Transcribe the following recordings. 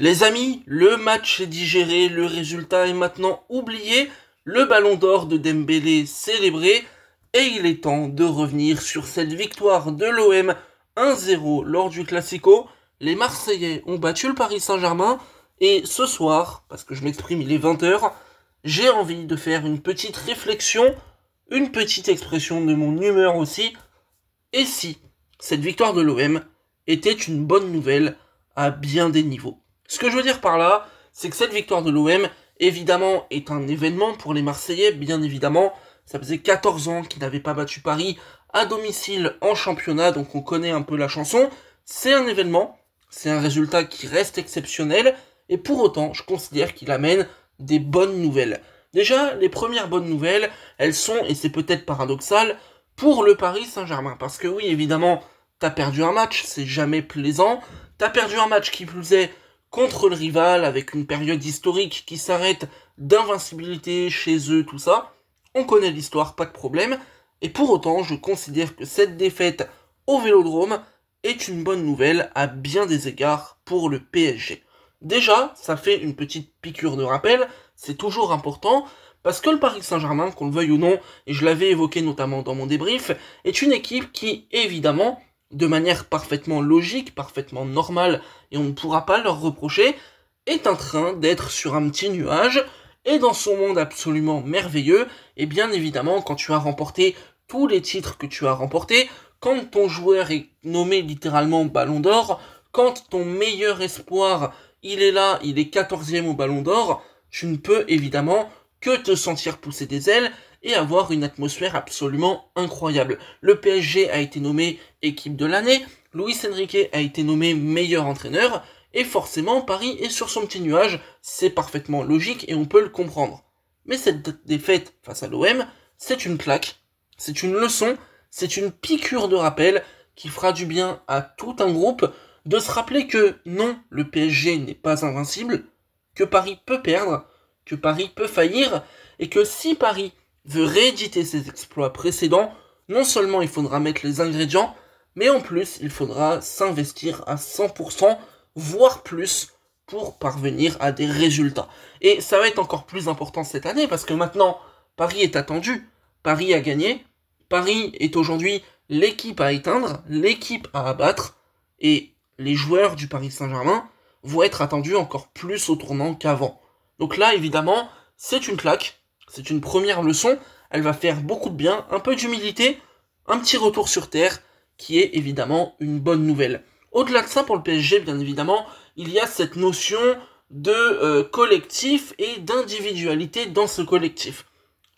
Les amis, le match est digéré, le résultat est maintenant oublié, le ballon d'or de Dembélé célébré, et il est temps de revenir sur cette victoire de l'OM 1-0 lors du Classico. Les Marseillais ont battu le Paris Saint-Germain, et ce soir, parce que je m'exprime, il est 20h, j'ai envie de faire une petite réflexion, une petite expression de mon humeur aussi, et si cette victoire de l'OM était une bonne nouvelle à bien des niveaux. Ce que je veux dire par là, c'est que cette victoire de l'OM, évidemment, est un événement pour les Marseillais, bien évidemment. Ça faisait 14 ans qu'ils n'avaient pas battu Paris à domicile en championnat, donc on connaît un peu la chanson. C'est un événement, c'est un résultat qui reste exceptionnel, et pour autant, je considère qu'il amène des bonnes nouvelles. Déjà, les premières bonnes nouvelles, elles sont, et c'est peut-être paradoxal, pour le Paris Saint-Germain. Parce que oui, évidemment, t'as perdu un match, c'est jamais plaisant. T'as perdu un match qui plus est contre le rival, avec une période historique qui s'arrête d'invincibilité chez eux, tout ça. On connaît l'histoire, pas de problème. Et pour autant, je considère que cette défaite au Vélodrome est une bonne nouvelle à bien des égards pour le PSG. Déjà, ça fait une petite piqûre de rappel, c'est toujours important, parce que le Paris Saint-Germain, qu'on le veuille ou non, et je l'avais évoqué notamment dans mon débrief, est une équipe qui, évidemment, de manière parfaitement logique, parfaitement normale, et on ne pourra pas leur reprocher, est en train d'être sur un petit nuage, et dans son monde absolument merveilleux, et bien évidemment, quand tu as remporté tous les titres que tu as remportés, quand ton joueur est nommé littéralement Ballon d'Or, quand ton meilleur espoir, il est là, il est 14e au Ballon d'Or, tu ne peux évidemment que te sentir pousser des ailes et avoir une atmosphère absolument incroyable. Le PSG a été nommé équipe de l'année, Luis Enrique a été nommé meilleur entraîneur, et forcément Paris est sur son petit nuage, c'est parfaitement logique et on peut le comprendre. Mais cette défaite face à l'OM, c'est une claque, c'est une leçon, c'est une piqûre de rappel qui fera du bien à tout un groupe de se rappeler que non, le PSG n'est pas invincible, que Paris peut perdre, que Paris peut faillir, et que si Paris veut rééditer ses exploits précédents, non seulement il faudra mettre les ingrédients, mais en plus il faudra s'investir à 100%, voire plus, pour parvenir à des résultats. Et ça va être encore plus important cette année, parce que maintenant, Paris est attendu, Paris a gagné, Paris est aujourd'hui l'équipe à éteindre, l'équipe à abattre, et les joueurs du Paris Saint-Germain vont être attendus encore plus au tournant qu'avant. Donc là, évidemment, c'est une claque, c'est une première leçon, elle va faire beaucoup de bien, un peu d'humilité, un petit retour sur terre, qui est évidemment une bonne nouvelle. Au-delà de ça, pour le PSG, bien évidemment, il y a cette notion de collectif et d'individualité dans ce collectif.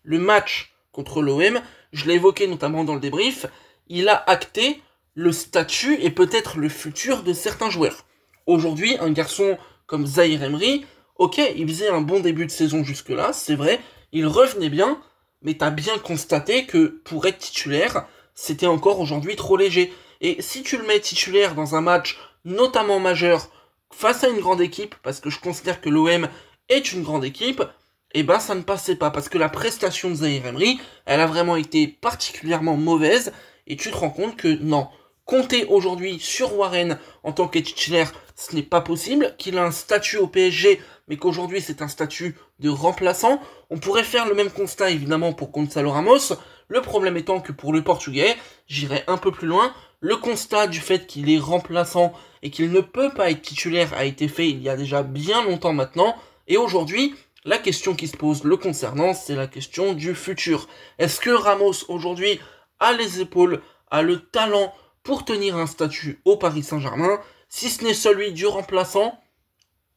Le match contre l'OM, je l'ai évoqué notamment dans le débrief, il a acté le statut et peut-être le futur de certains joueurs. Aujourd'hui, un garçon comme Zaïre Emery, ok, il faisait un bon début de saison jusque-là, c'est vrai, il revenait bien, mais t'as bien constaté que pour être titulaire, c'était encore aujourd'hui trop léger. Et si tu le mets titulaire dans un match notamment majeur face à une grande équipe, parce que je considère que l'OM est une grande équipe, eh ben ça ne passait pas, parce que la prestation de Zaïre Emery, elle a vraiment été particulièrement mauvaise, et tu te rends compte que non, compter aujourd'hui sur Warren en tant que titulaire, ce n'est pas possible, qu'il a un statut au PSG, mais qu'aujourd'hui c'est un statut de remplaçant. On pourrait faire le même constat évidemment pour Gonçalo Ramos, le problème étant que pour le Portugais, j'irai un peu plus loin, le constat du fait qu'il est remplaçant et qu'il ne peut pas être titulaire a été fait il y a déjà bien longtemps maintenant, et aujourd'hui, la question qui se pose le concernant, c'est la question du futur. Est-ce que Ramos aujourd'hui a les épaules, a le talent pour tenir un statut au Paris Saint-Germain? Si ce n'est celui du remplaçant,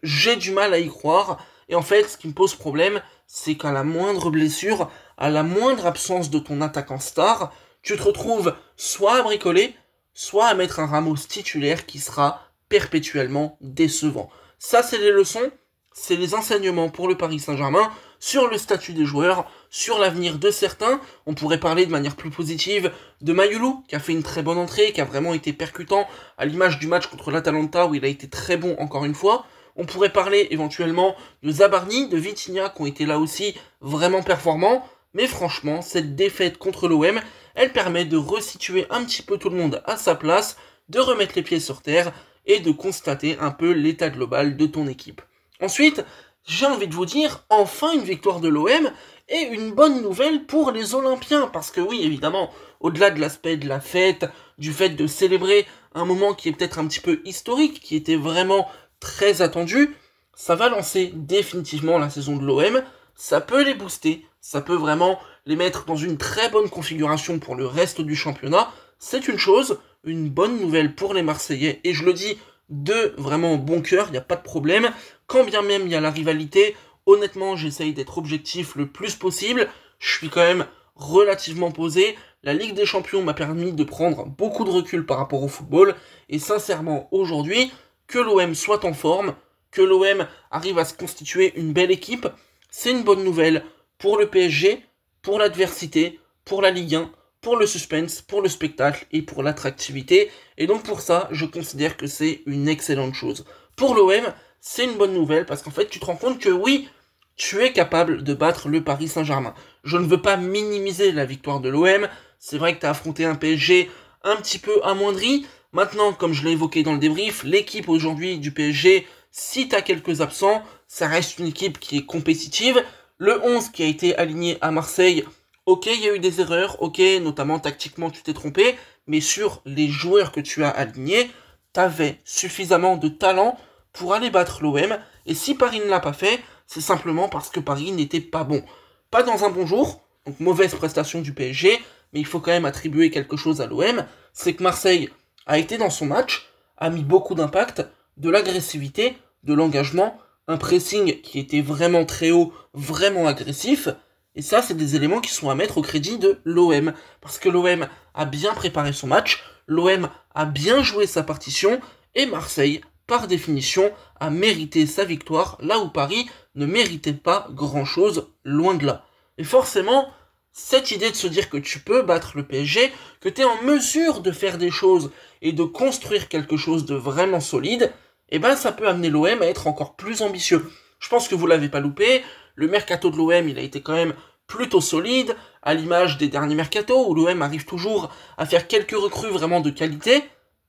j'ai du mal à y croire. Et en fait, ce qui me pose problème, c'est qu'à la moindre blessure, à la moindre absence de ton attaquant star, tu te retrouves soit à bricoler, soit à mettre un Ramos titulaire qui sera perpétuellement décevant. Ça, c'est les leçons, c'est les enseignements pour le Paris Saint-Germain sur le statut des joueurs, sur l'avenir de certains. On pourrait parler de manière plus positive de Mayulu, qui a fait une très bonne entrée, qui a vraiment été percutant, à l'image du match contre l'Atalanta, où il a été très bon encore une fois. On pourrait parler éventuellement de Zabarni, de Vitinha, qui ont été là aussi vraiment performants. Mais franchement, cette défaite contre l'OM, elle permet de resituer un petit peu tout le monde à sa place, de remettre les pieds sur terre et de constater un peu l'état global de ton équipe. Ensuite, j'ai envie de vous dire, enfin une victoire de l'OM et une bonne nouvelle pour les Olympiens, parce que oui, évidemment, au-delà de l'aspect de la fête, du fait de célébrer un moment qui est peut-être un petit peu historique, qui était vraiment très attendu, ça va lancer définitivement la saison de l'OM, ça peut les booster, ça peut vraiment les mettre dans une très bonne configuration pour le reste du championnat. C'est une chose, une bonne nouvelle pour les Marseillais, et je le dis de vraiment bon cœur, il n'y a pas de problème, quand bien même il y a la rivalité, honnêtement j'essaye d'être objectif le plus possible, je suis quand même relativement posé, la Ligue des Champions m'a permis de prendre beaucoup de recul par rapport au football, et sincèrement aujourd'hui, que l'OM soit en forme, que l'OM arrive à se constituer une belle équipe, c'est une bonne nouvelle pour le PSG, pour l'adversité, pour la Ligue 1, pour le suspense, pour le spectacle et pour l'attractivité. Et donc pour ça, je considère que c'est une excellente chose. Pour l'OM, c'est une bonne nouvelle parce qu'en fait, tu te rends compte que oui, tu es capable de battre le Paris Saint-Germain. Je ne veux pas minimiser la victoire de l'OM. C'est vrai que tu as affronté un PSG un petit peu amoindri. Maintenant, comme je l'ai évoqué dans le débrief, l'équipe aujourd'hui du PSG, si tu as quelques absents, ça reste une équipe qui est compétitive. Le 11 qui a été aligné à Marseille, ok, il y a eu des erreurs, ok, notamment tactiquement tu t'es trompé, mais sur les joueurs que tu as alignés, t'avais suffisamment de talent pour aller battre l'OM, et si Paris ne l'a pas fait, c'est simplement parce que Paris n'était pas bon. Pas dans un bon jour, donc mauvaise prestation du PSG, mais il faut quand même attribuer quelque chose à l'OM, c'est que Marseille a été dans son match, a mis beaucoup d'impact, de l'agressivité, de l'engagement, un pressing qui était vraiment très haut, vraiment agressif, et ça, c'est des éléments qui sont à mettre au crédit de l'OM. Parce que l'OM a bien préparé son match, l'OM a bien joué sa partition, et Marseille, par définition, a mérité sa victoire, là où Paris ne méritait pas grand-chose, loin de là. Et forcément, cette idée de se dire que tu peux battre le PSG, que tu es en mesure de faire des choses et de construire quelque chose de vraiment solide, eh ben ça peut amener l'OM à être encore plus ambitieux. Je pense que vous l'avez pas loupé, le mercato de l'OM, il a été quand même plutôt solide, à l'image des derniers mercatos, où l'OM arrive toujours à faire quelques recrues vraiment de qualité.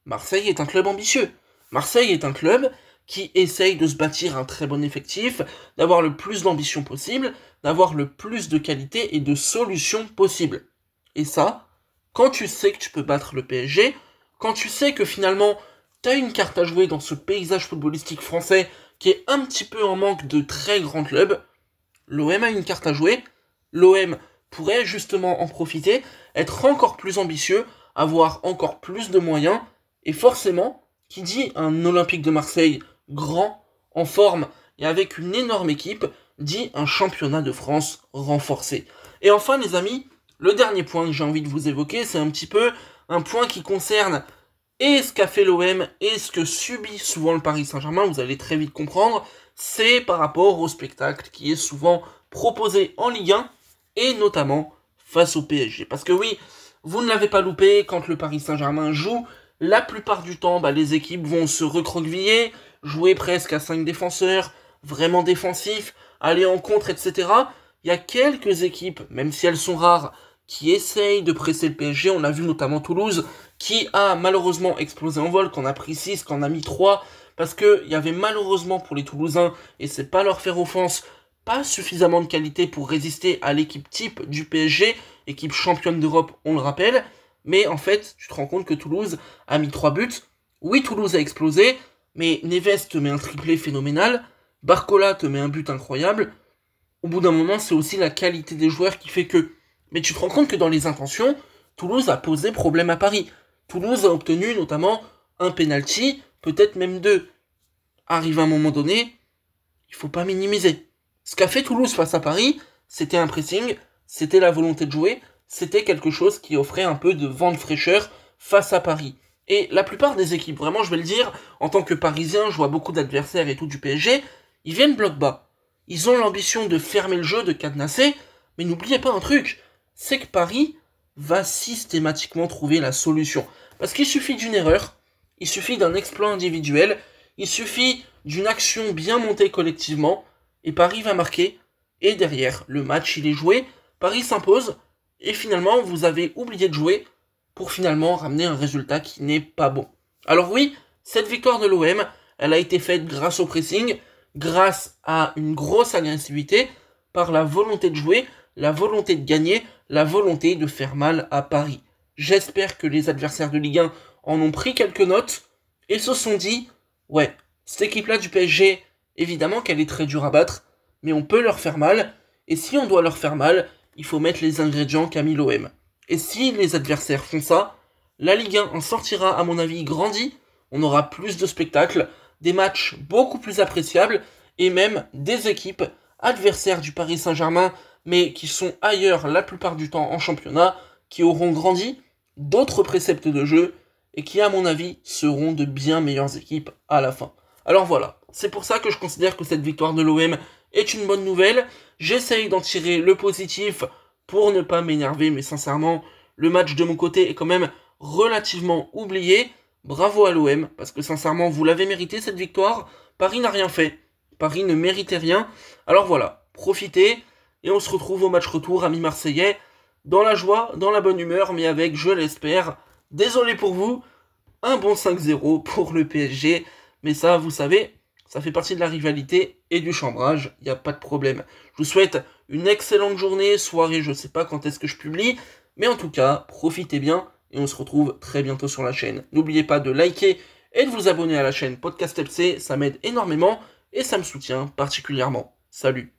Marseille est un club ambitieux. Marseille est un club qui essaye de se bâtir un très bon effectif, d'avoir le plus d'ambition possible, d'avoir le plus de qualité et de solutions possibles. Et ça, quand tu sais que tu peux battre le PSG, quand tu sais que finalement, tu as une carte à jouer dans ce paysage footballistique français qui est un petit peu en manque de très grands clubs, l'OM a une carte à jouer, l'OM pourrait justement en profiter, être encore plus ambitieux, avoir encore plus de moyens, et forcément, qui dit un Olympique de Marseille grand, en forme et avec une énorme équipe, dit un championnat de France renforcé. Et enfin les amis, le dernier point que j'ai envie de vous évoquer, c'est un petit peu un point qui concerne et ce qu'a fait l'OM et ce que subit souvent le Paris Saint-Germain, vous allez très vite comprendre, c'est par rapport au spectacle qui est souvent proposé en Ligue 1 et notamment face au PSG. Parce que oui, vous ne l'avez pas loupé, quand le Paris Saint-Germain joue, la plupart du temps, les équipes vont se recroqueviller, jouer presque à 5 défenseurs, vraiment défensifs, aller en contre, etc. Il y a quelques équipes, même si elles sont rares, qui essayent de presser le PSG. On a vu notamment Toulouse, qui a malheureusement explosé en vol, qu'on a pris 6, qu'on a mis 3, parce qu'il y avait malheureusement pour les Toulousains, et c'est pas leur faire offense, pas suffisamment de qualité pour résister à l'équipe type du PSG, équipe championne d'Europe, on le rappelle. Mais en fait, tu te rends compte que Toulouse a mis 3 buts. Oui, Toulouse a explosé, mais Neves te met un triplé phénoménal, Barcola te met un but incroyable. Au bout d'un moment, c'est aussi la qualité des joueurs qui fait que... Mais tu te rends compte que dans les intentions, Toulouse a posé problème à Paris. Toulouse a obtenu notamment un penalty, peut-être même 2. Arrive un moment donné, il faut pas minimiser. Ce qu'a fait Toulouse face à Paris, c'était un pressing, c'était la volonté de jouer, c'était quelque chose qui offrait un peu de vent de fraîcheur face à Paris. Et la plupart des équipes, vraiment je vais le dire, en tant que Parisien, je vois beaucoup d'adversaires et tout du PSG, ils viennent bloc bas. Ils ont l'ambition de fermer le jeu, de cadenasser, mais n'oubliez pas un truc, c'est que Paris va systématiquement trouver la solution. Parce qu'il suffit d'une erreur, il suffit d'un exploit individuel, il suffit d'une action bien montée collectivement, et Paris va marquer, et derrière, le match il est joué, Paris s'impose, et finalement vous avez oublié de jouer pour finalement ramener un résultat qui n'est pas bon. Alors oui, Cette victoire de l'OM, elle a été faite grâce au pressing, grâce à une grosse agressivité, par la volonté de jouer, la volonté de gagner, la volonté de faire mal à Paris. J'espère que les adversaires de Ligue 1 en ont pris quelques notes et se sont dit, ouais, cette équipe-là du PSG, évidemment qu'elle est très dure à battre, mais on peut leur faire mal, et si on doit leur faire mal, il faut mettre les ingrédients qu'a mis l'OM. Et si les adversaires font ça, la Ligue 1 en sortira, à mon avis, grandie, on aura plus de spectacles, des matchs beaucoup plus appréciables, et même des équipes adversaires du Paris Saint-Germain, mais qui sont ailleurs la plupart du temps en championnat, qui auront grandi, d'autres préceptes de jeu, et qui, à mon avis, seront de bien meilleures équipes à la fin. Alors voilà, c'est pour ça que je considère que cette victoire de l'OM est une bonne nouvelle. J'essaye d'en tirer le positif pour ne pas m'énerver, mais sincèrement, le match de mon côté est quand même relativement oublié. Bravo à l'OM, parce que sincèrement, vous l'avez mérité cette victoire. Paris n'a rien fait. Paris ne méritait rien. Alors voilà, profitez, et on se retrouve au match retour, amis marseillais, dans la joie, dans la bonne humeur, mais avec, je l'espère, désolé pour vous, un bon 5-0 pour le PSG. Mais ça, vous savez, ça fait partie de la rivalité et du chambrage, il n'y a pas de problème. Je vous souhaite une excellente journée, soirée, je ne sais pas quand est-ce que je publie, mais en tout cas, profitez bien, et on se retrouve très bientôt sur la chaîne. N'oubliez pas de liker et de vous abonner à la chaîne Podcast FC, ça m'aide énormément, et ça me soutient particulièrement. Salut!